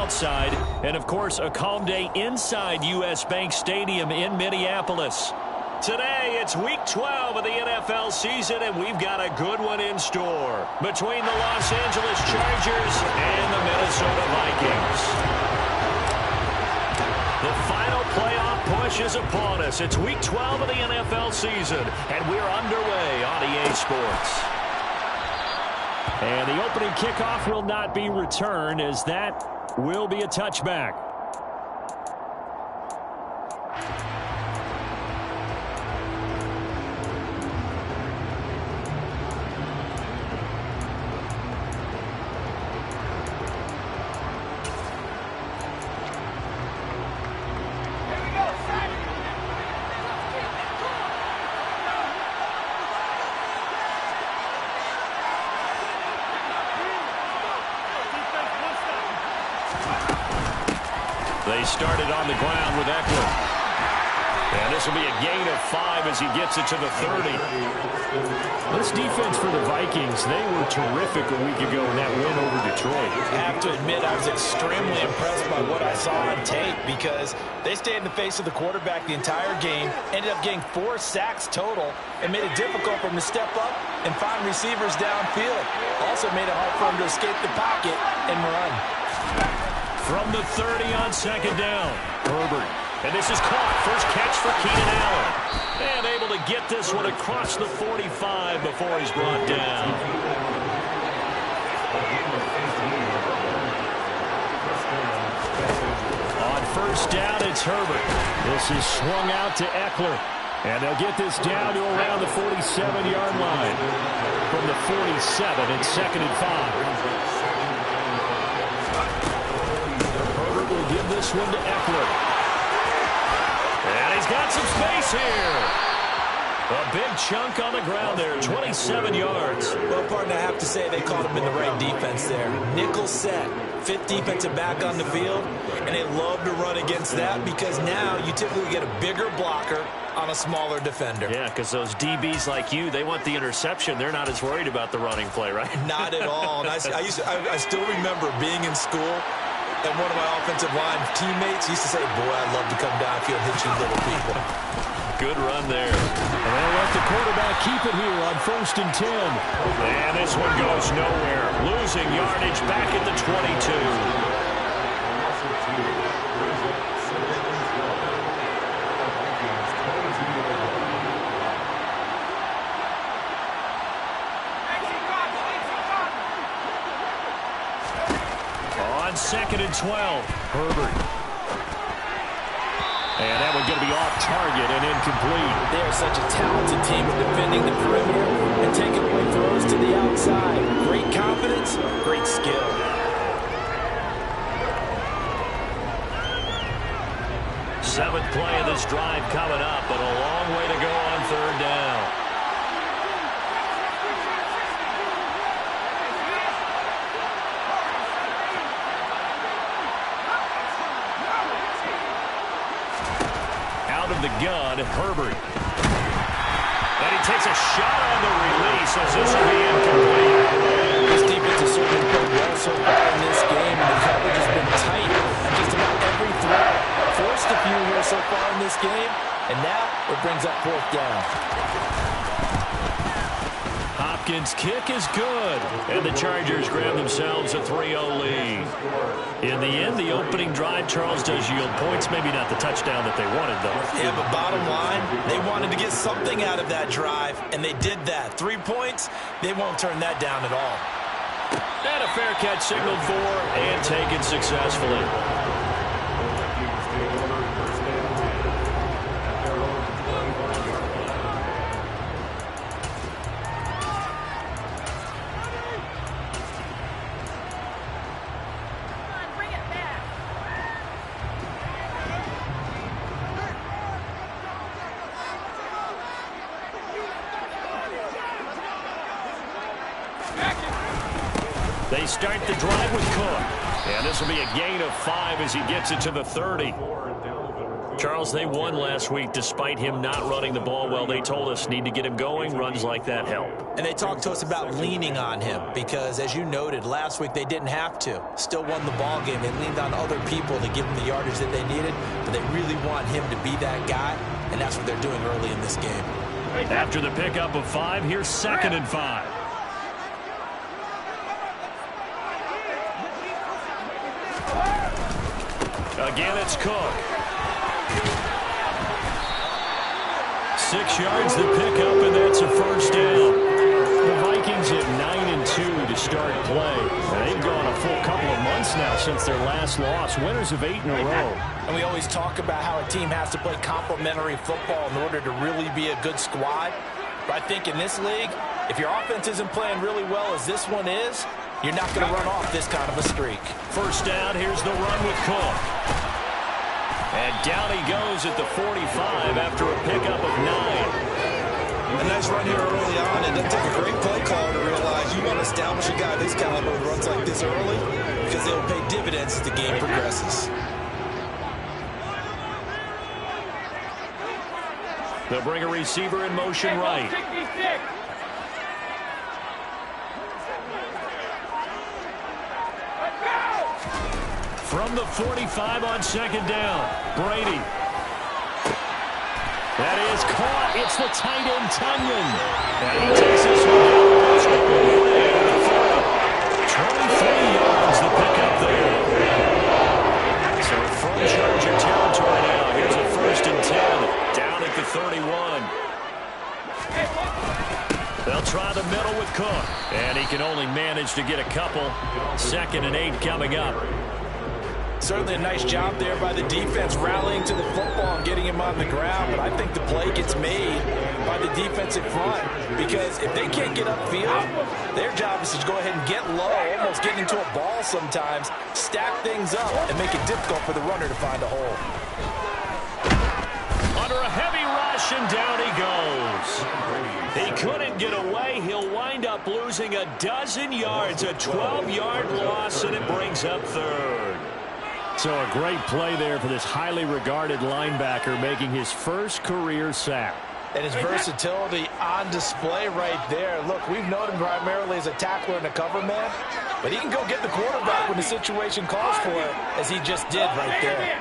outside. And, of course, a calm day inside U.S. Bank Stadium in Minneapolis. Today, it's Week 12 of the NFL season, and we've got a good one in store between the Los Angeles Chargers and the Minnesota Vikings. The final playoff push is upon us. It's Week 12 of the NFL season, and we're underway on EA Sports. And the opening kickoff will not be returned, as that will be a touchback. They started on the ground with Eckler. And this will be a gain of 5 as he gets it to the 30. This defense for the Vikings, they were terrific a week ago in that win over Detroit. I have to admit, I was extremely impressed by what I saw on tape because they stayed in the face of the quarterback the entire game, ended up getting 4 sacks total, and made it difficult for him to step up and find receivers downfield. Also made it hard for him to escape the pocket and run. From the 30 on second down, Herbert. And this is caught. First catch for Keenan Allen. And able to get this one across the 45 before he's brought down. On first down, it's Herbert. This is swung out to Eckler. And they'll get this down to around the 47-yard line. From the 47, it's 2nd and 5. Will give this one to Eckler. And he's got some space here. A big chunk on the ground there, 27 yards. Well, partner, I have to say they caught him in the right defense there. Nickel set, 5th defensive back on the field, and they love to run against that because now you typically get a bigger blocker on a smaller defender. Yeah, because those DBs like you, they want the interception. They're not as worried about the running play, right? Not at all. And I still remember being in school, and one of my offensive line teammates used to say, boy, I'd love to come downfield and hit you little people. Good run there. And they'll let the quarterback keep it here on 1st and 10. And this one goes nowhere. Losing yardage back at the 22. On 2nd and 12, Herbert. And that one going to be off target and incomplete. They are such a talented team at defending the perimeter and taking away throws to the outside. Great confidence, great skill. Seventh play of this drive coming up, but a long way to go on 3rd down. Out of the gun, Herbert. And he takes a shot on the release as this will be incomplete. This defense has certainly played well so far in this game, and the coverage has been tight on just about every throw. Forced a few here so far in this game, and now it brings up 4th down. Hopkins' kick is good, and the Chargers grab themselves a 3-0 lead. In the end, the opening drive, Charles, does yield points. Maybe not the touchdown that they wanted, though. Yeah, but bottom line, they wanted to get something out of that drive, and they did that. 3 points, they won't turn that down at all. And a fair catch signaled for and taken successfully. They start the drive with Cook. And this will be a gain of 5 as he gets it to the 30. Charles, they won last week despite him not running the ball well. They told us need to get him going. Runs like that help. And they talked to us about leaning on him because, as you noted, last week they didn't have to. Still won the ball game. They leaned on other people to give them the yardage that they needed, but they really want him to be that guy, and that's what they're doing early in this game. After the pickup of 5, here's 2nd and 5. Again, it's Cook. 6 yards the pickup, and that's a first down. The Vikings at 9-2 to start play. They've gone a full couple of months now since their last loss. Winners of 8 in a row. And we always talk about how a team has to play complementary football in order to really be a good squad. But I think in this league, if your offense isn't playing really well as this one is, you're not going to run off this kind of a streak. First down, here's the run with Cook. And down he goes at the 45 after a pickup of 9. A nice run here early on, and it took a great play caller to realize you want to establish a guy this caliber who runs like this early because they'll pay dividends as the game progresses. They'll bring a receiver in motion right. From the 45 on 2nd down, Brady. That is caught. It's the tight end, Tunyon. And he takes this one out. 23 yards the pickup there. So from Charger territory now, here's a 1st and 10. Down at the 31. They'll try the middle with Cook. And he can only manage to get a couple. 2nd and 8 coming up. Certainly a nice job there by the defense rallying to the football and getting him on the ground, but I think the play gets made by the defensive front because if they can't get upfield, their job is to go ahead and get low, almost get into a ball sometimes, stack things up, and make it difficult for the runner to find a hole. Under a heavy rush, and down he goes. He couldn't get away. He'll wind up losing a dozen yards, a 12-yard loss, and it brings up 3rd. So a great play there for this highly regarded linebacker making his first career sack. And his versatility on display right there. Look, we've known him primarily as a tackler and a cover man, but he can go get the quarterback when the situation calls for it, as he just did right there.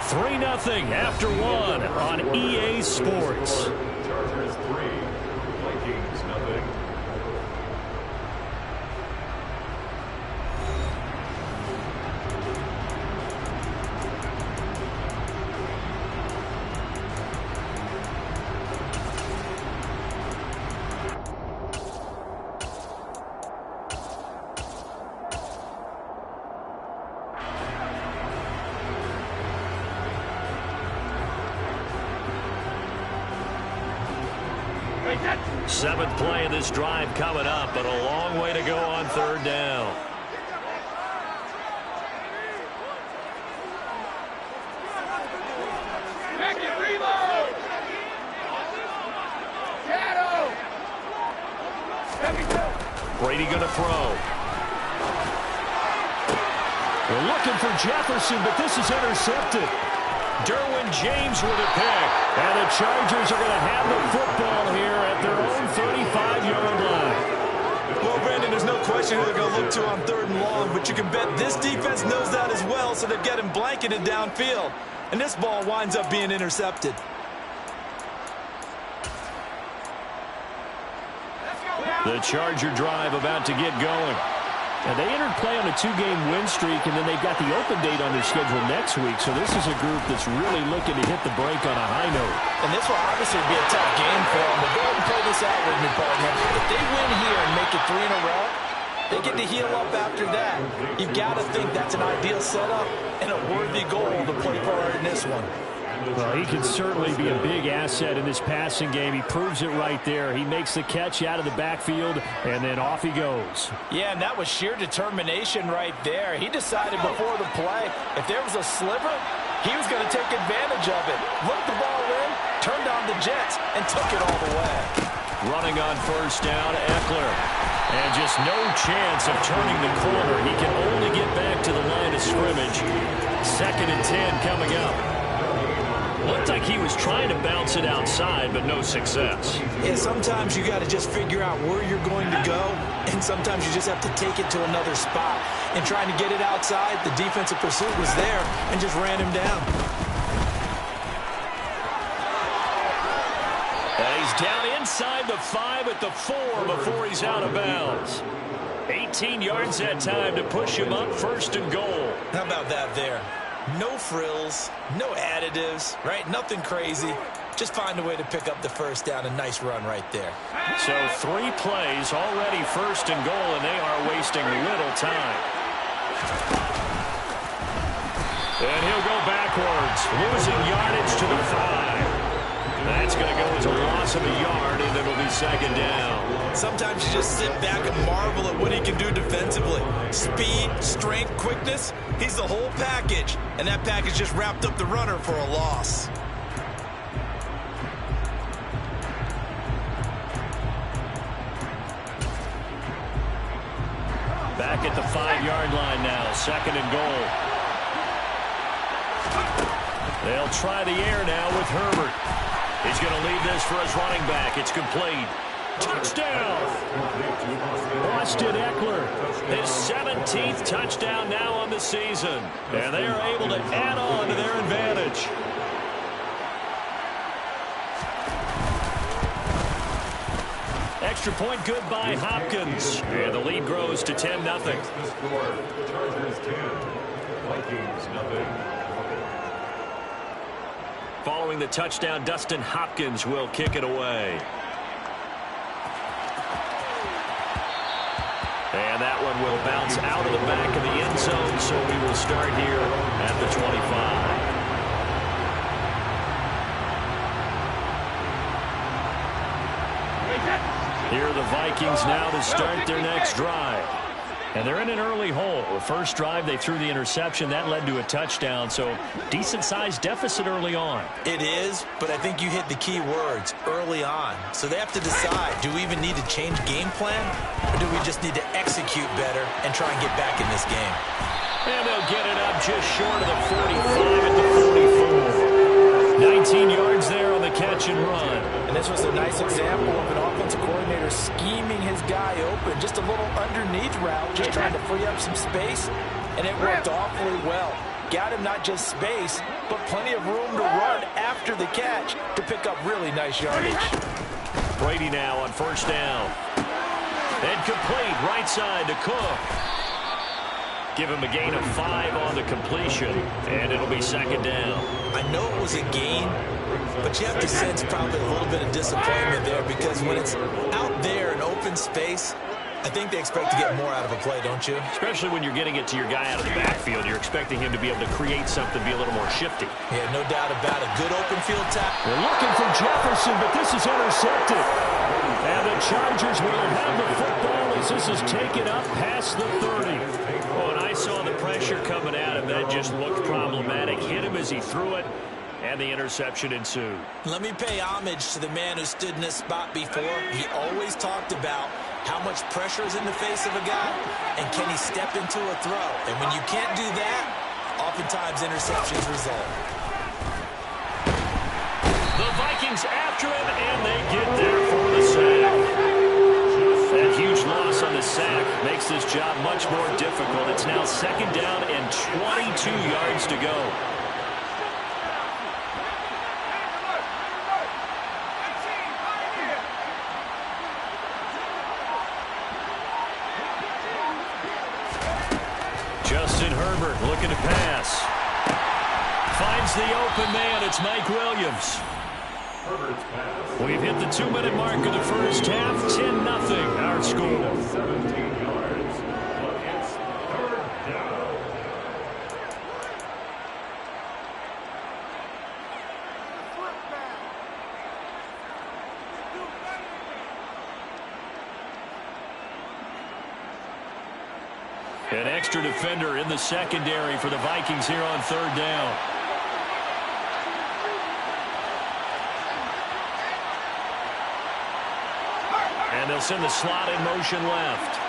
Three 0 after 1 on EA Sports. Chargers 3, Vikings 0. Seventh play of this drive coming up, but a long way to go on 3rd down. Brady going to throw. They're looking for Jefferson, but this is intercepted. Derwin James with a pick. And the Chargers are going to have the football here at their own 35-yard line. Well, Brandon, there's no question who they're going to look to on 3rd and long, but you can bet this defense knows that as well, so they're getting blanketed downfield. And this ball winds up being intercepted. The Charger drive about to get going. And they entered play on a 2-game win streak, and then they've got the open date on their schedule next week. So this is a group that's really looking to hit the break on a high note. And this will obviously be a tough game for them. But go ahead and play this out with me, partner. If they win here and make it 3 in a row, they get to heal up after that. You've got to think that's an ideal setup and a worthy goal to play for in this one. Well, he can certainly be a big asset in this passing game. He proves it right there. He makes the catch out of the backfield, and then off he goes. Yeah, and that was sheer determination right there. He decided before the play, if there was a sliver, he was going to take advantage of it. Looked the ball in, turned on the jets, and took it all the way. Running on first down, Eckler. And just no chance of turning the corner. He can only get back to the line of scrimmage. 2nd and 10 coming up. Looked like he was trying to bounce it outside, but no success. Yeah, sometimes you got to just figure out where you're going to go, and sometimes you just have to take it to another spot. And trying to get it outside, the defensive pursuit was there and just ran him down. And he's down inside the 5 at the 4 before he's out of bounds. 18 yards that time to push him up, 1st and goal. How about that there? No frills, no additives, right? Nothing crazy. Just find a way to pick up the first down. A nice run right there. So 3 plays, already 1st and goal, and they are wasting little time. And he'll go backwards, losing yardage to the 5. That's going to go as a loss of a yard, and it'll be 2nd down. Sometimes you just sit back and marvel at what he can do defensively. Speed, strength, quickness, he's the whole package. And that package just wrapped up the runner for a loss. Back at the 5-yard line now, 2nd and goal. They'll try the air now with Herbert. He's going to leave this for his running back. It's complete. Touchdown! Austin Eckler, his 17th touchdown now on the season. And they are able to add on to their advantage. Extra point good by Hopkins. And the lead grows to 10-0. Chargers 10, Vikings nothing. Following the touchdown, Dustin Hopkins will kick it away. And that one will bounce out of the back of the end zone, so we will start here at the 25. Here are the Vikings now to start their next drive. And they're in an early hole. The first drive, they threw the interception. That led to a touchdown, so decent-sized deficit early on. It is, but I think you hit the key words, early on. So they have to decide, do we even need to change game plan, or do we just need to execute better and try and get back in this game? And they'll get it up just short of the 45 at the 44. 19 yards there on the catch and run. And this was a nice example of an offensive coordinator scheming his guy open. Just a little underneath route, just trying to free up some space, and it worked awfully well. Got him not just space, but plenty of room to run after the catch to pick up really nice yardage. Brady now on first down. And complete, right side to Cook. Give him a gain of 5 on the completion, and it'll be 2nd down. I know it was a gain, but you have to sense probably a little bit of disappointment there, because when it's out there in open space, I think they expect to get more out of a play, don't you? Especially when you're getting it to your guy out of the backfield. You're expecting him to be able to create something, be a little more shifty. Yeah, no doubt about it. Good open field tap. They're looking for Jefferson, but this is intercepted. And the Chargers will have the football as this is taken up past the 30. Oh, and I saw the pressure coming at him. That just looked problematic. Hit him as he threw it, and the interception ensued. Let me pay homage to the man who stood in this spot before. He always talked about how much pressure is in the face of a guy, and can he step into a throw? And when you can't do that, oftentimes interceptions result. The Vikings after him, and they get there for the sack. That huge loss on the sack makes this job much more difficult. It's now 2nd down and 22 yards to go. Justin Herbert looking to pass. Finds the open man. It's Mike Williams. We've hit the 2-minute mark of the first half. 10-0 our score. 17 yards. It's 3rd down. An extra defender in the secondary for the Vikings here on 3rd down. And they'll send the slot in motion left.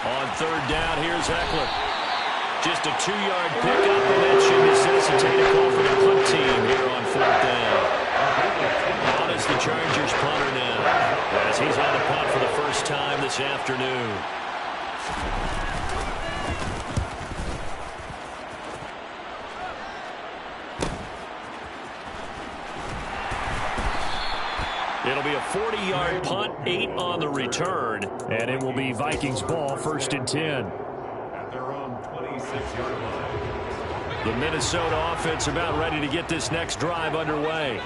On third down, here's Eckler. Just a 2-yard pickup, and that should necessitate a call for the punt team here on fourth down. On is the Chargers punter now, as he's on a punt for the first time this afternoon. It'll be a 40-yard punt, 8 on the return, and it will be Vikings ball, 1st and 10. At their own 26-yard line. The Minnesota offense about ready to get this next drive underway.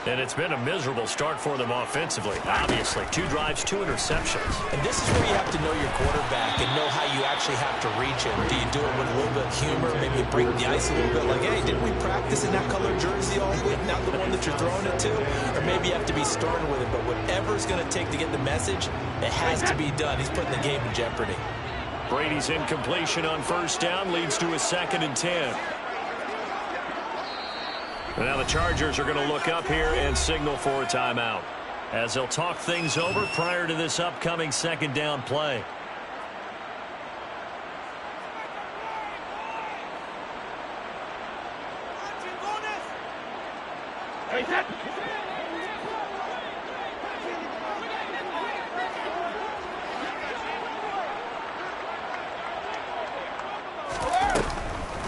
And it's been a miserable start for them offensively. Obviously, 2 drives, 2 interceptions. And this is where you have to know your quarterback and know how you actually have to reach him. Do you do it with a little bit of humor, maybe break the ice a little bit, like, hey, didn't we practice in that colored jersey all week, not the one that you're throwing it to? Or maybe you have to be stern with it, but whatever it's going to take to get the message, it has to be done. He's putting the game in jeopardy. Brady's incompletion on first down leads to a 2nd and 10. Now the Chargers are going to look up here and signal for a timeout, as they'll talk things over prior to this upcoming 2nd down play.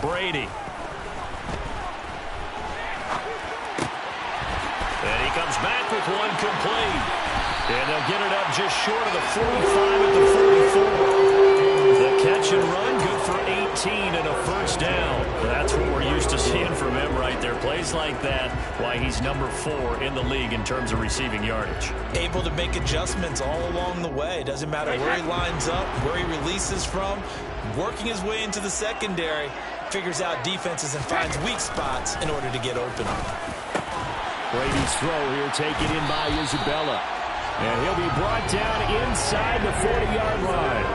Brady. And he comes back with one complete. And they'll get it up just short of the 45 at the 44. The catch and run, good for 18 and a first down. That's what we're used to seeing from him right there. Plays like that, why he's number 4 in the league in terms of receiving yardage. Able to make adjustments all along the way. Doesn't matter where he lines up, where he releases from. Working his way into the secondary, figures out defenses and finds weak spots in order to get open. Brady's throw here taken in by Isabella. And he'll be brought down inside the 40-yard line.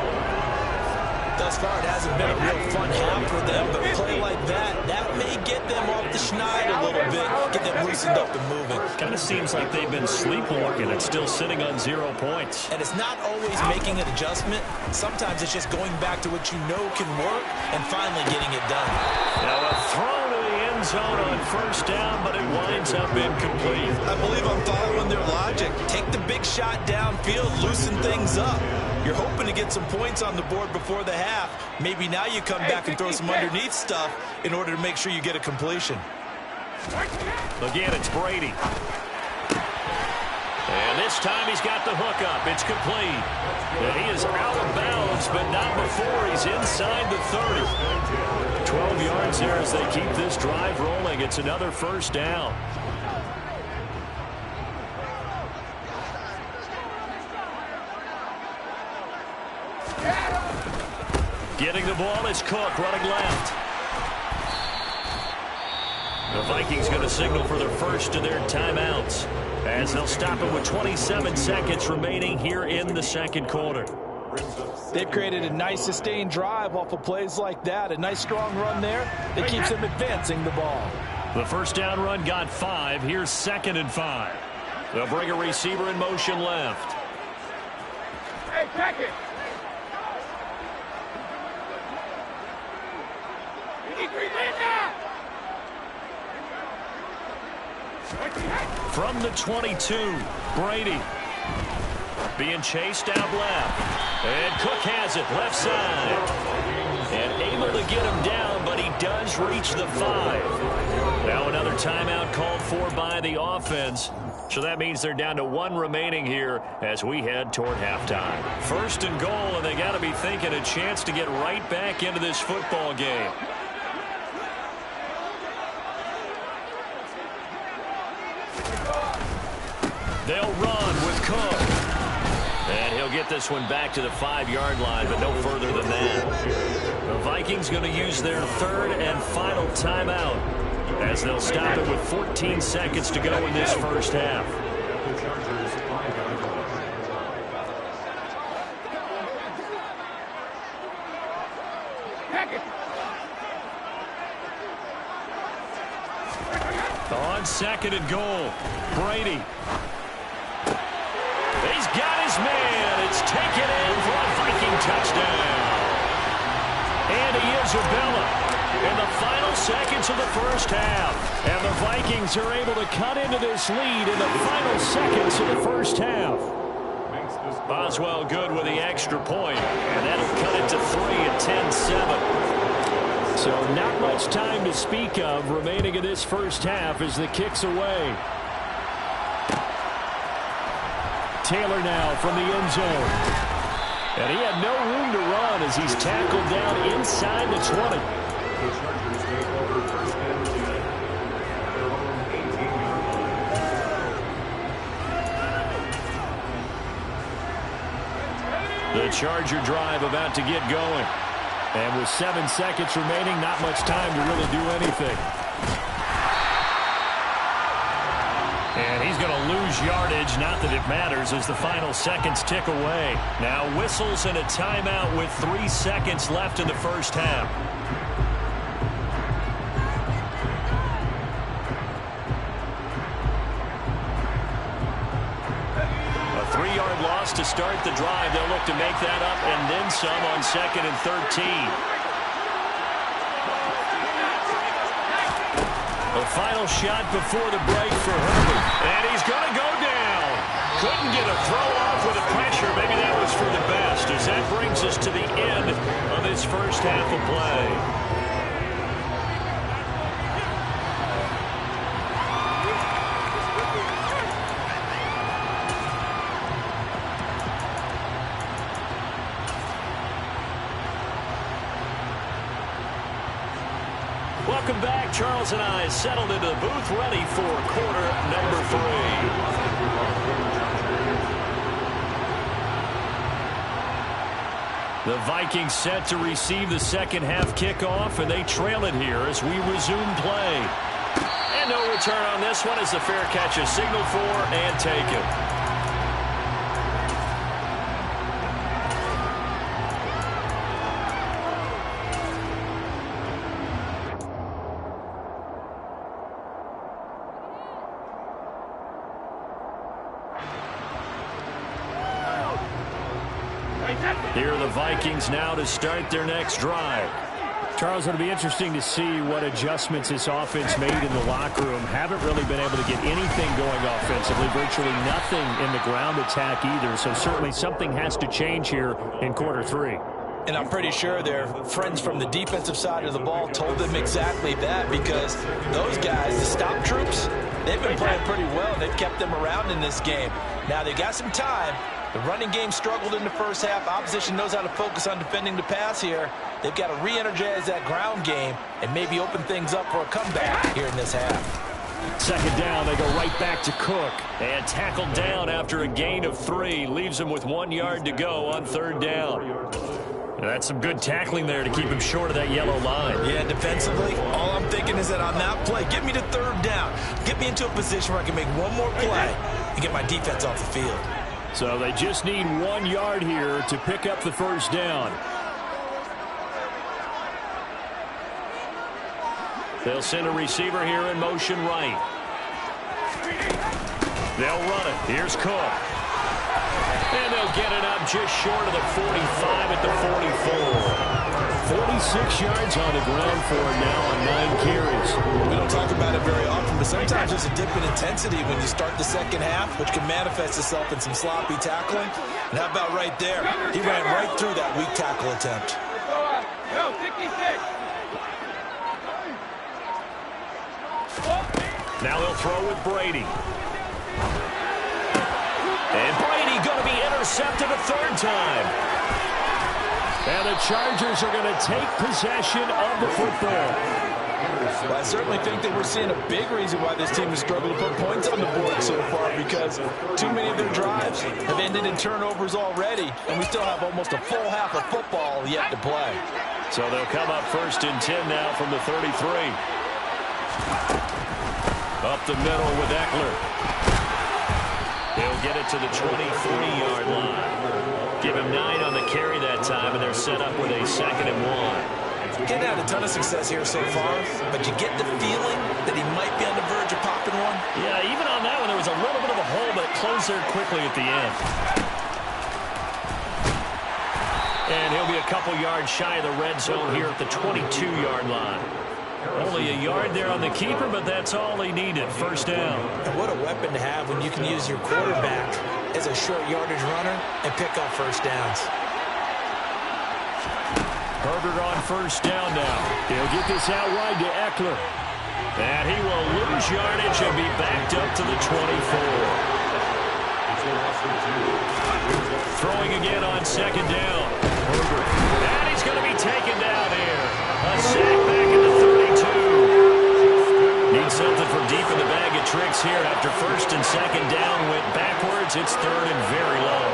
Thus far, it hasn't been a real fun half for them, but a play like that may get them off the schneid a little bit, get them loosened up and moving. Kind of seems like they've been sleepwalking and still sitting on 0 points. And it's not always making an adjustment. Sometimes it's just going back to what you know can work and finally getting it done. Now a throw to the end zone on first down, but it winds up incomplete. I believe I'm following their logic. Take the big shot downfield, loosen things up. You're hoping to get some points on the board before the half. Maybe now you come back and throw some underneath stuff in order to make sure you get a completion. Again, it's Brady. And this time he's got the hook up. It's complete. And he is out of bounds, but not before he's inside the 30. 12 yards there as they keep this drive rolling. It's another first down. Getting the ball is Cook, running left. The Vikings going to signal for their first of their timeouts, as they'll stop it with 27 seconds remaining here in the second quarter. They've created a nice sustained drive off of plays like that. A nice strong run there that keeps them advancing the ball. The first down run got 5. Here's 2nd and 5. They'll bring a receiver in motion left. Hey, check it. From the 22, Brady being chased out left. And Cook has it left side. And able to get him down, but he does reach the 5. Now another timeout called for by the offense. So that means they're down to 1 remaining here as we head toward halftime. 1st and goal, and they got to be thinking a chance to get right back into this football game. They'll run with Cook. And he'll get this one back to the 5-yard line, but no further than that. The Vikings going to use their 3rd and final timeout, as they'll stop it with 14 seconds to go in this first half. The Chargers 5-yard line. On second and goal, Brady. He's got his man. It's taken in for a Viking touchdown. Andy Isabella in the final seconds of the first half. And the Vikings are able to cut into this lead in the final seconds of the first half. Boswell good with the extra point, and that'll cut it to 3 at 10-7. So not much time to speak of remaining in this first half as the kick's away. Taylor now from the end zone. And he had no room to run as he's tackled down inside the 20. The Chargers take over first and 10 at their own 18-yard line. The Charger drive about to get going. And with 7 seconds remaining, not much time to really do anything. And he's going to lose yardage, not that it matters, as the final seconds tick away. Now whistles and a timeout with 3 seconds left in the first half. A 3-yard loss to start the drive. They'll look to make that up and then some on second and 13. The final shot before the break for Herbert. And he's going to go down. Couldn't get a throw off with the pressure. Maybe that was for the best, as that brings us to the end of this first half of play. Welcome back. Charles and I settled into the booth, ready for quarter number 3. The Vikings set to receive the second half kickoff, and they trail it here as we resume play. And no return on this one as the fair catch is signaled for and taken. Here are the Vikings now to start their next drive. Charles, it'll be interesting to see what adjustments this offense made in the locker room. Haven't really been able to get anything going offensively, virtually nothing in the ground attack either. So certainly something has to change here in quarter 3. And I'm pretty sure their friends from the defensive side of the ball told them exactly that, because those guys, the stop troops, they've been playing pretty well. They've kept them around in this game. Now they got some time. The running game struggled in the first half. Opposition knows how to focus on defending the pass here. They've got to re-energize that ground game and maybe open things up for a comeback here in this half. Second down, they go right back to Cook. And tackled down after a gain of 3. Leaves him with 1 yard to go on third down. And that's some good tackling there to keep him short of that yellow line. Yeah, defensively, all I'm thinking is that on that play, get me to third down. Get me into a position where I can make one more play and get my defense off the field. So they just need 1 yard here to pick up the first down. They'll send a receiver here in motion right. They'll run it. Here's Cook. And they'll get it up just short of the 45 at the 44. 46 yards on the ground for him now on 9 carries. We don't talk about it very often, but sometimes there's a dip in intensity when you start the second half, which can manifest itself in some sloppy tackling. And how about right there? He ran right through that weak tackle attempt. Now they'll throw with Brady. And Brady going to be intercepted a third time. And the Chargers are going to take possession of the football. Well, I certainly think that we're seeing a big reason why this team has struggled to put points on the board so far, because too many of their drives have ended in turnovers already, and we still have almost a full half of football yet to play. So they'll come up first and 10 now from the 33. Up the middle with Eckler. He'll get it to the 23-yard line. Give him 9 on the carry that time, and they're set up with a 2nd and 1. Getting had a ton of success here so far, but you get the feeling that he might be on the verge of popping downs there quickly at the end. And he'll be a couple yards shy of the red zone here at the 22-yard line. Only a yard there on the keeper, but that's all he needed. First down. And what a weapon to have when you can use your quarterback as a short yardage runner and pick up first downs. Herbert on first down now. He'll get this out wide to Eckler. And he will lose yardage and be backed up to the 24. Throwing again on second down. Herbert. And he's going to be taken down here. A sack back at the 32. Need something from deep in the bag of tricks here. After first and second down went backwards, it's third and very low.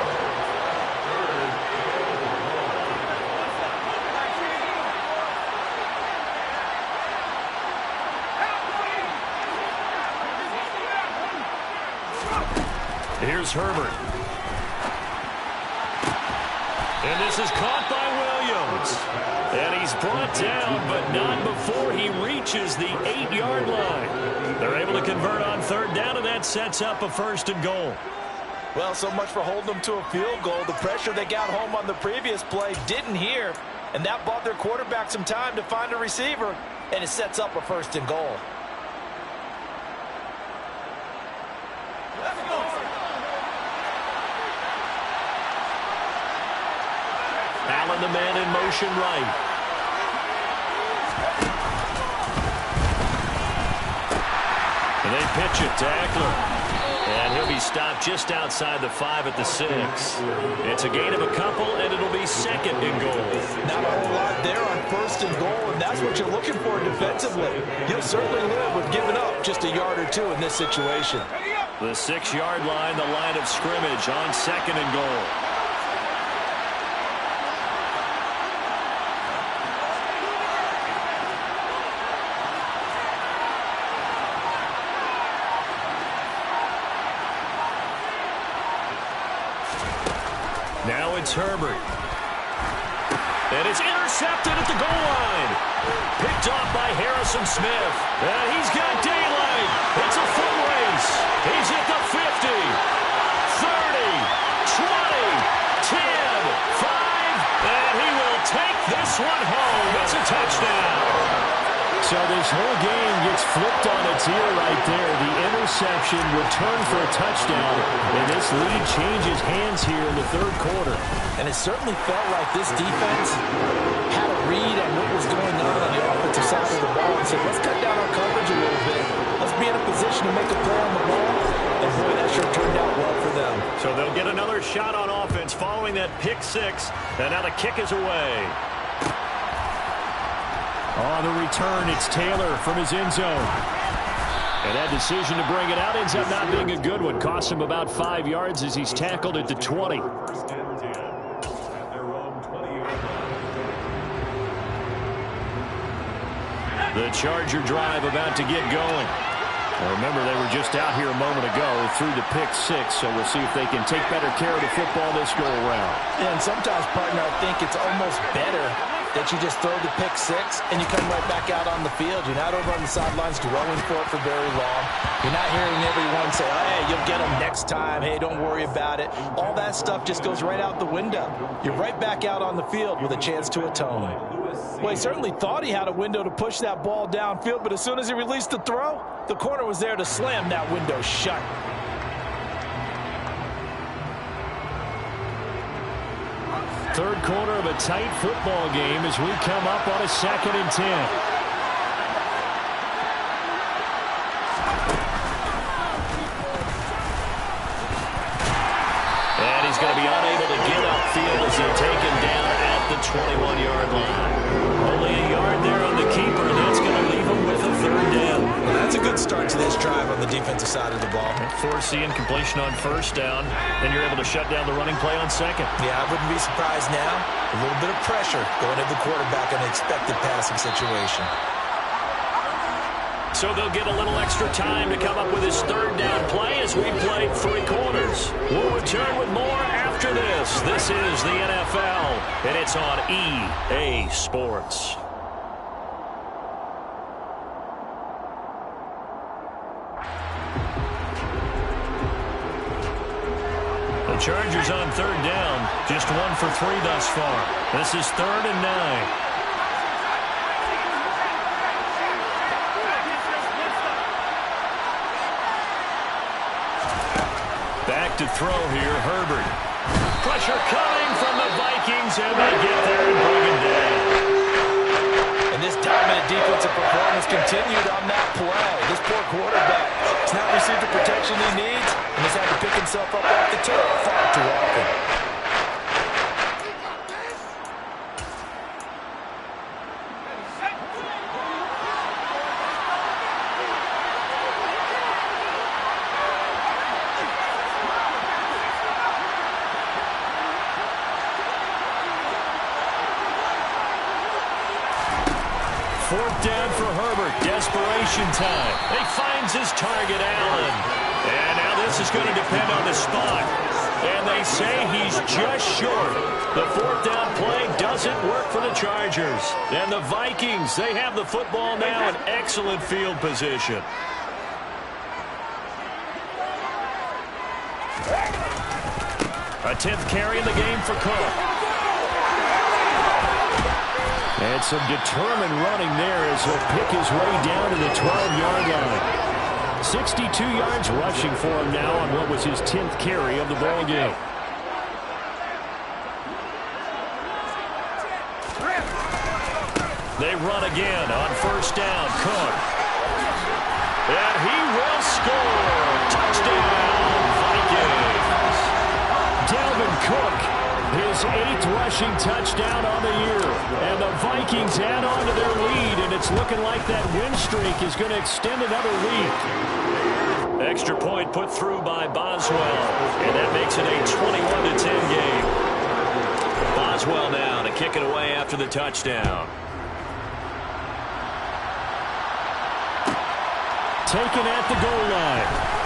Here's Herbert. And this is caught by Williams. And he's brought down, but not before he reaches the 8-yard line. They're able to convert on third down, and that sets up a first and goal. Well, so much for holding them to a field goal. The pressure they got home on the previous play didn't hear, and that bought their quarterback some time to find a receiver, and it sets up a first and goal. Allen, the man in motion right. And they pitch it to Eckler. And he'll be stopped just outside the 5 at the 6. It's a gain of a couple, and it'll be second and goal. Not a whole lot there on first and goal, and that's what you're looking for defensively. He'll certainly live with giving up just a yard or two in this situation. The 6-yard line, the line of scrimmage on second and goal. Now it's Herbert. And it's intercepted at the goal line. Picked off by Harrison Smith. And he's got daylight. It's a foot race. He's at the 50, 30, 20, 10, 5, and he will take this one home. It's a touchdown. So this whole game gets flipped on its ear right there. The interception returned for a touchdown, and this lead changes hands here in the third quarter. And it certainly felt like this defense had a read on what was going on the offensive side of the ball and said, let's cut down our coverage a little bit. Let's be in a position to make a play on the ball. And boy, that sure turned out well for them. So they'll get another shot on offense following that pick 6, and now the kick is away. On the return, it's Taylor from his end zone. And that decision to bring it out ends up not being a good one. Costs him about 5 yards as he's tackled at the 20. The Charger drive about to get going. Well, remember, they were just out here a moment ago through the pick 6, so we'll see if they can take better care of the football this go-around. And sometimes, partner, I think it's almost better that you just throw the pick 6 and you come right back out on the field. You're not over on the sidelines dwelling for it for very long. You're not hearing everyone say, oh, hey, you'll get them next time. Hey, don't worry about it. All that stuff just goes right out the window. You're right back out on the field with a chance to atone. Well, he certainly thought he had a window to push that ball downfield, but as soon as he released the throw, the corner was there to slam that window shut. Third quarter of a tight football game as we come up on a 2nd and 10. And he's going to be unable to get upfield as he's taken down at the 21-yard line. Only a yard there on the keeper, and that's going to leave him with a third down. Well, that's a good start to this drive on the defensive side of the ball. Force the incompletion on first down, then you're able to shut down the running play on second. Yeah, I wouldn't be surprised now. A little bit of pressure going to the quarterback in an expected passing situation. So they'll get a little extra time to come up with his third down play as we play 3 quarters. We'll return with more after this. This is the NFL, and it's on EA Sports. Chargers on third down. Just 1 for 3 thus far. This is 3rd and 9. Back to throw here, Herbert. Pressure coming from the Vikings, and they get there and bring him down. And this dominant defensive performance continued on that play. This poor quarterback has not received the protection he needs and has had to pick himself up off the turf far too often. Fourth down for Herbert. Desperation time. He finds his target, Allen. And now this is going to depend on the spot. And they say he's just short. The fourth down play doesn't work for the Chargers. And the Vikings, they have the football now in excellent field position. A 10th carry in the game for Cook. And some determined running there as he'll pick his way down to the 12-yard line. 62 yards rushing for him now on what was his 10th carry of the ball game. They run again on first down. Cook. And he will score. Touchdown, Vikings. Dalvin Cook. His 8th rushing touchdown on the year. And the Vikings add on to their lead, and it's looking like that win streak is going to extend another week. Extra point put through by Boswell, and that makes it a 21-10 game. Boswell now to kick it away after the touchdown. Taken at the goal line.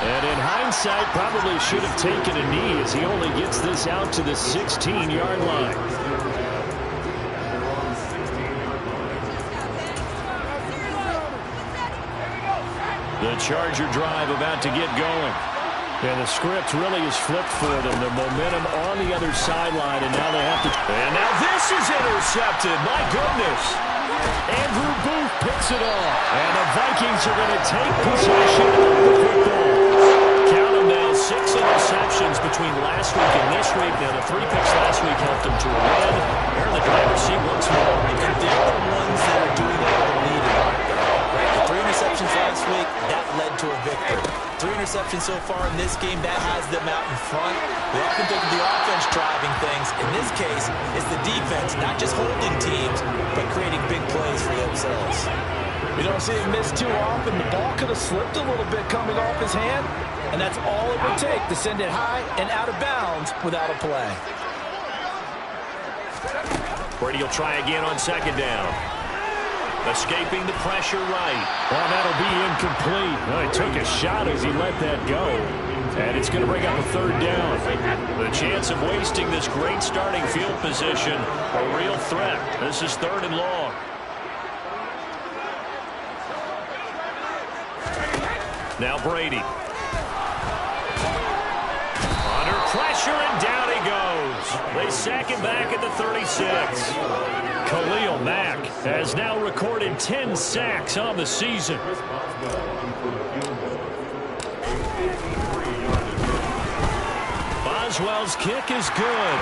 And in hindsight, probably should have taken a knee as he only gets this out to the 16-yard line. The Charger drive about to get going. And the script really is flipped for them. The momentum on the other sideline, and now they have to... And now this is intercepted. My goodness. Andrew Booth picks it off. And the Vikings are going to take possession of the football. Count them now, 6 interceptions between last week and this week. Now, the 3 picks last week helped them to a win. Here in the driver's seat once more. And they're the ones that are doing all the leading. Right? The 3 interceptions last week, that led to a victory. 3 interceptions so far in this game, that has them out in front. We often think of the offense driving things. In this case, it's the defense, not just holding teams, but creating big plays for themselves. You don't see him miss too often. The ball could have slipped a little bit coming off his hand, and that's all it would take to send it high and out of bounds without a play. Brady will try again on second down. Escaping the pressure right. Well, that'll be incomplete. Well, he took a shot as he let that go. And it's going to bring up a third down. The chance of wasting this great starting field position, a real threat. This is 3rd and long. Now Brady. Under pressure, and down he goes. They sack him back at the 36. Khalil Mack has now recorded 10 sacks on the season. Boswell's kick is good.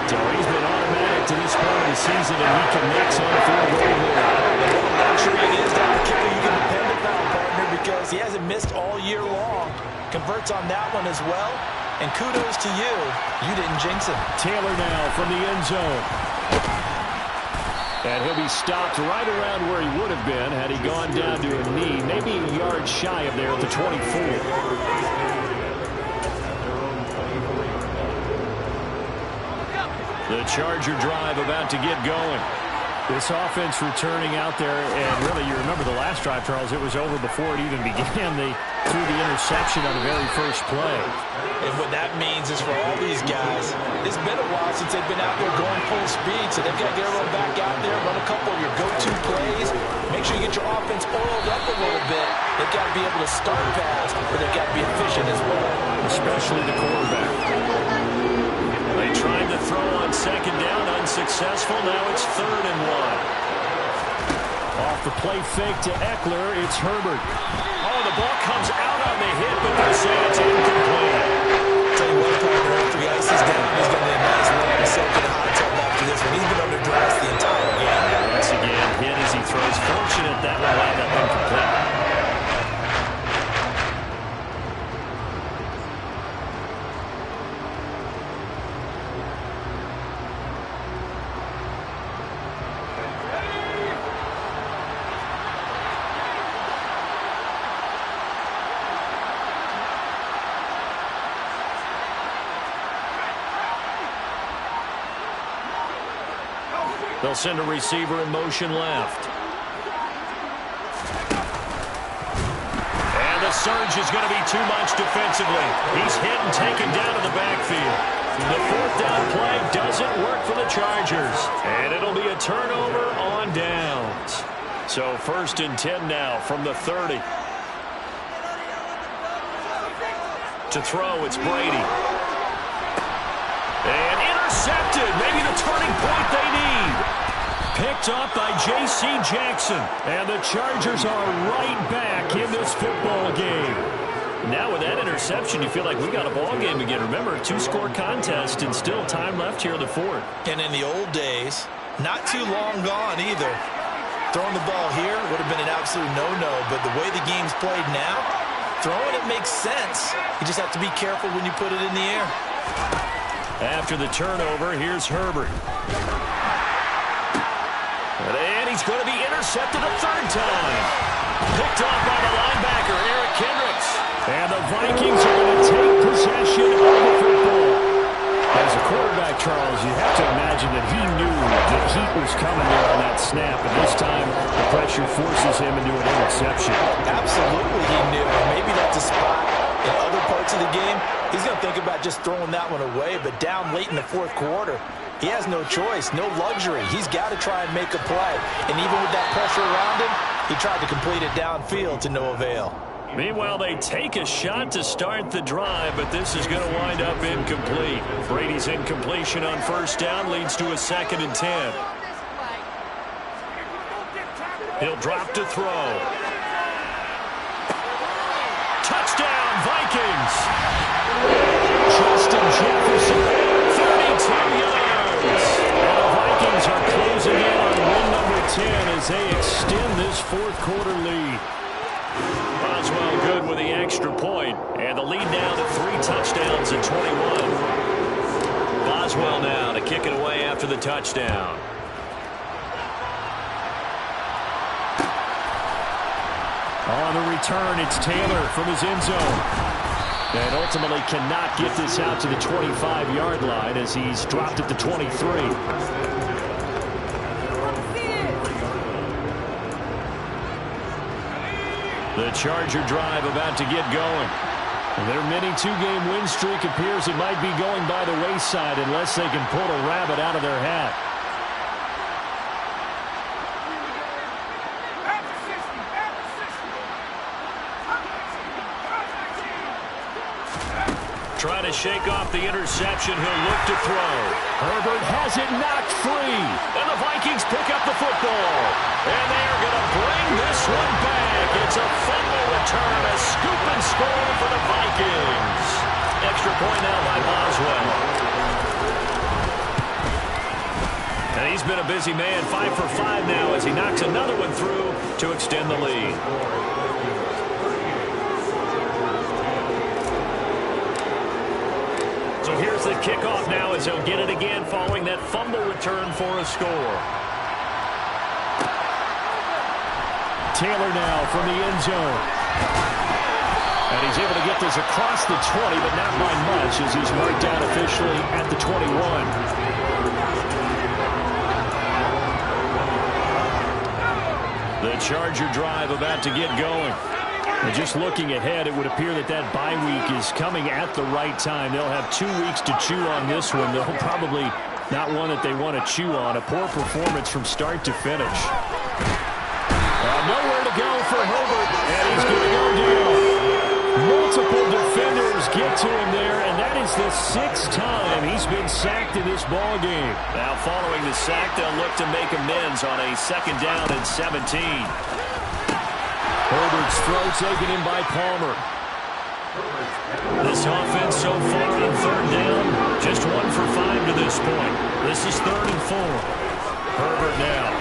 So he's been automatic to this point of the season, and he connects on the field goal here. Luxury is down the kicker you can depend upon, partner, because he hasn't missed all year long. Converts on that one as well. And kudos to you. You didn't jinx him. Taylor now from the end zone. And he'll be stopped right around where he would have been had he gone down to a knee, maybe a yard shy of there at the 24. The Charger drive about to get going. This offense returning out there, and really, you remember the last drive, Charles, it was over before it even began. They threw the interception on the very first play. And what that means is for all these guys, it's been a while since they've been out there going full speed, so they've got to get everyone back out there, run a couple of your go-to plays, make sure you get your offense oiled up a little bit. They've got to be able to start fast, but they've got to be efficient as well. Especially the quarterback. They tried to throw on second down, unsuccessful. Now it's 3rd and 1. Off the play fake to Eckler, it's Herbert. Oh, the ball comes out on the hit, but they say it's incomplete. Tell you what, partner, after he ices down, he's going to be a nice long soak in the hot tub after this one. He's been under duress the entire game. Once again, hit as he throws. Fortunate that one wound up incomplete. They'll send a receiver in motion left. And the surge is going to be too much defensively. He's hit and taken down to the backfield. The 4th down play doesn't work for the Chargers. And it'll be a turnover on downs. So 1st and 10 now from the 30. To throw, it's Brady. And intercepted. Maybe the turning point they need. Picked up by J.C. Jackson. And the Chargers are right back in this football game. Now with that interception, you feel like we got a ball game again. Remember, 2-score contest and still time left here in the 4th. And in the old days, not too long gone either. Throwing the ball here would have been an absolute no-no. But the way the game's played now, throwing it makes sense. You just have to be careful when you put it in the air. After the turnover, here's Herbert. And he's going to be intercepted a 3rd time. Picked off by the linebacker, Eric Kendricks. And the Vikings are going to take possession of the football. As a quarterback, Charles, you have to imagine that he knew the heat was coming there on that snap. And this time, the pressure forces him into an interception. Absolutely he knew. Maybe that's a spot in other parts of the game. He's going to think about just throwing that one away. But down late in the 4th quarter, he has no choice, no luxury. He's got to try and make a play. And even with that pressure around him, he tried to complete it downfield to no avail. Meanwhile, they take a shot to start the drive, but this is going to wind up incomplete. Brady's incompletion on 1st down leads to a 2nd and 10. He'll drop to throw. Touchdown, Vikings! Justin Jefferson, 32 yards. And the Vikings are closing in on win number 10 as they extend this 4th quarter lead. Boswell good with the extra point, and the lead now to 3 touchdowns at 21. Boswell now to kick it away after the touchdown. On the return, it's Taylor from his end zone. And ultimately cannot get this out to the 25-yard line as he's dropped at the 23. The Charger drive about to get going. Their mini 2-game win streak appears it might be going by the wayside unless they can pull a rabbit out of their hat. Trying to shake off the interception. He'll look to throw. Herbert has it knocked free. And the Vikings pick up the football. And they're going to bring this one back. It's a fumble return. A scoop and score for the Vikings. Extra point now by Boswell. And he's been a busy man. 5 for 5 now as he knocks another one through to extend the lead. So here's the kickoff now as he'll get it again following that fumble return for a score. Taylor now from the end zone. And he's able to get this across the 20, but not by much as he's marked down officially at the 21. Charger drive about to get going. And just looking ahead, it would appear that that bye week is coming at the right time. They'll have 2 weeks to chew on this one. They'll probably not one that they want to chew on. A poor performance from start to finish. Nowhere to go for Herbert, and he's going to go down. Multiple defenders get to him there, and that is the 6th time he's been sacked in this ball game. Now following the sack, they'll look to make amends on a 2nd down and 17. Herbert's throw taken in by Palmer. This offense so far on 3rd down, just 1 for 5 to this point. This is 3rd and 4. Herbert now.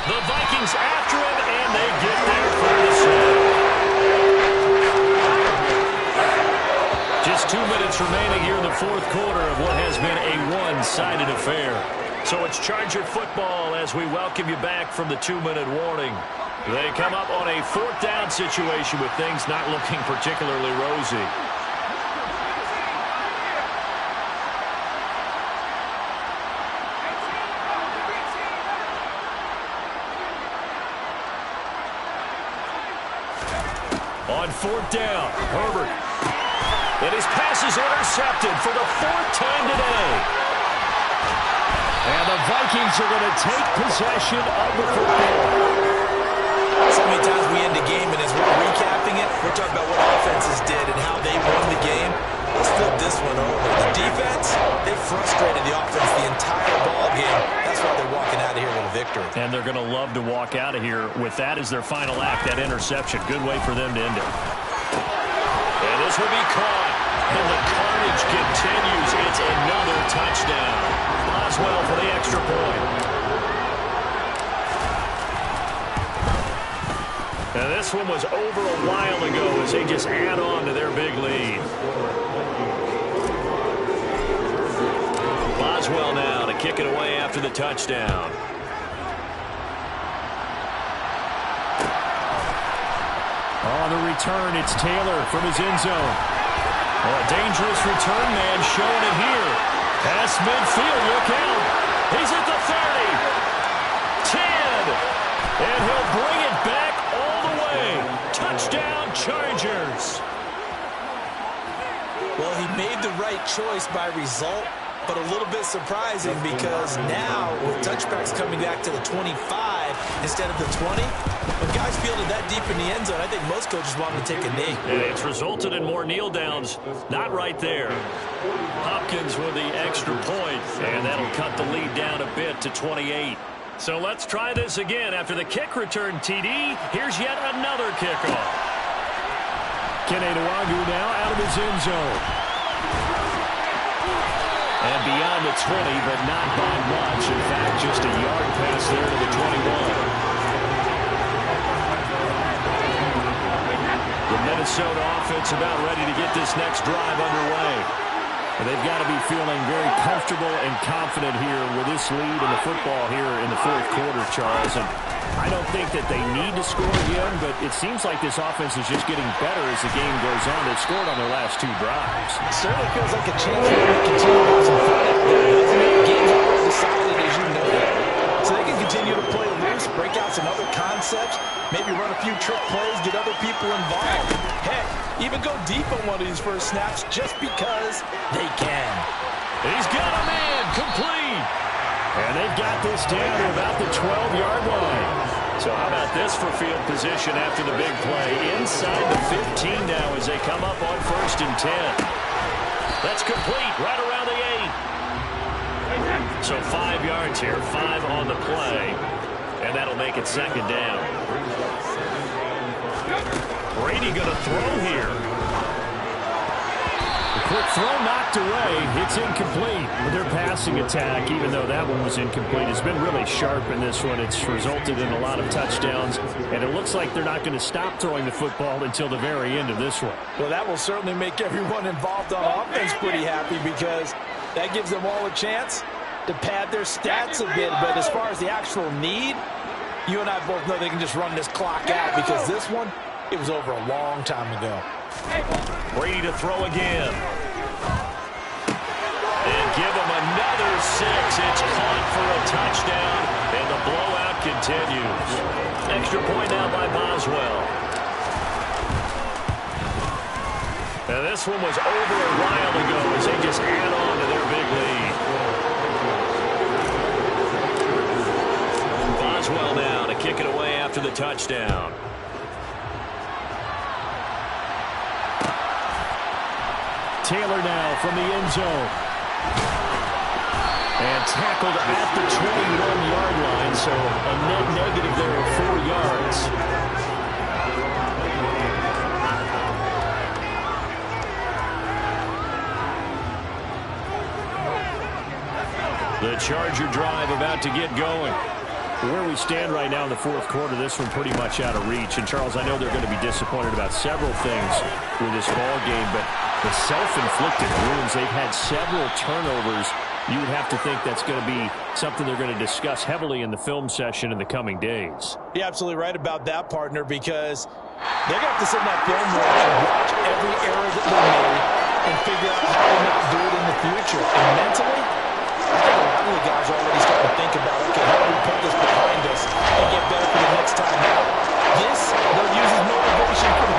The Vikings after him, and they get there for the sack. Just 2 minutes remaining here in the 4th quarter of what has been a one-sided affair. So it's Charger football as we welcome you back from the 2-minute warning. They come up on a 4th down situation with things not looking particularly rosy. On 4th down, Herbert. And his pass is intercepted for the 4th time today. And the Vikings are going to take possession of the football. So many times we end the game, and as we're recapping it, we're talking about what offenses did and how they won the game. Let's flip this one over. The defense, they frustrated the offense the entire ball game. That's why they're walking out of here with a victory. And they're going to love to walk out of here with that as their final act, that interception. Good way for them to end it. And this will be caught. And the carnage continues. It's another touchdown. Boswell for the extra point. And this one was over a while ago as they just add on to their big lead. Boswell now to kick it away after the touchdown. On the return, it's Taylor from his end zone. Oh, a dangerous return man showing it here. Past midfield, look out. He's at the 30. 10. And he'll bring it back all the way. Touchdown, Chargers. Well, he made the right choice by result, but a little bit surprising because now with touchbacks coming back to the 25 instead of the 20, when guys fielded that deep in the end zone, I think most coaches want to take a knee. And it's resulted in more kneel downs. Not right there. Hopkins with the extra point, and that'll cut the lead down a bit to 28. So let's try this again. After the kick return TD, here's yet another kickoff. Kene Nwangwu now out of his end zone. And beyond the 20, but not by much. In fact, just a yard pass there to the 21. The Minnesota offense about ready to get this next drive underway. And they've got to be feeling very comfortable and confident here with this lead in the football here in the 4th quarter, Charles. And I don't think that they need to score again, but it seems like this offense is just getting better as the game goes on. They've scored on their last 2 drives. It certainly feels like a chance for them to continue to have some fun out there, doesn't it? Game's already decided, as you know. So they can continue to play loose, break out some other concepts, maybe run a few trick plays, get other people involved. Heck, even go deep on one of these first snaps just because they can. He's got a man complete. And they've got this down to about the 12-yard line. So how about this for field position after the big play? Inside the 15 now as they come up on 1st and 10. That's complete right around the 8. So 5 yards here, 5 on the play. And that'll make it 2nd down. Brady going to throw here. The quick throw knocked away. It's incomplete. Their passing attack, even though that one was incomplete, has been really sharp in this one. It's resulted in a lot of touchdowns, and it looks like they're not going to stop throwing the football until the very end of this one. Well, that will certainly make everyone involved on offense pretty happy because that gives them all a chance to pad their stats a bit. But as far as the actual need, you and I both know they can just run this clock out because this one, it was over a long time ago. Brady to throw again. And give him another 6. It's caught for a touchdown, and the blowout continues. Extra point now by Boswell. And this one was over a while ago as they just add on to their big lead. Boswell now to kick it away after the touchdown. Taylor now from the end zone. And tackled at the 21-yard line, so a net negative there of 4 yards. The Charger drive about to get going. Where we stand right now in the fourth quarter, this one pretty much out of reach. And, Charles, I know they're going to be disappointed about several things with this ball game, but the self-inflicted wounds, they've had several turnovers. You would have to think that's going to be something they're going to discuss heavily in the film session in the coming days. You're absolutely right about that, partner, because they're going to have to sit in that film room and watch every error that they made and figure out how to not do it in the future. And mentally, I think a lot of the guys are already starting to think about, okay, how do we put this behind us and get better for the next time out? This, they'll use as motivation for the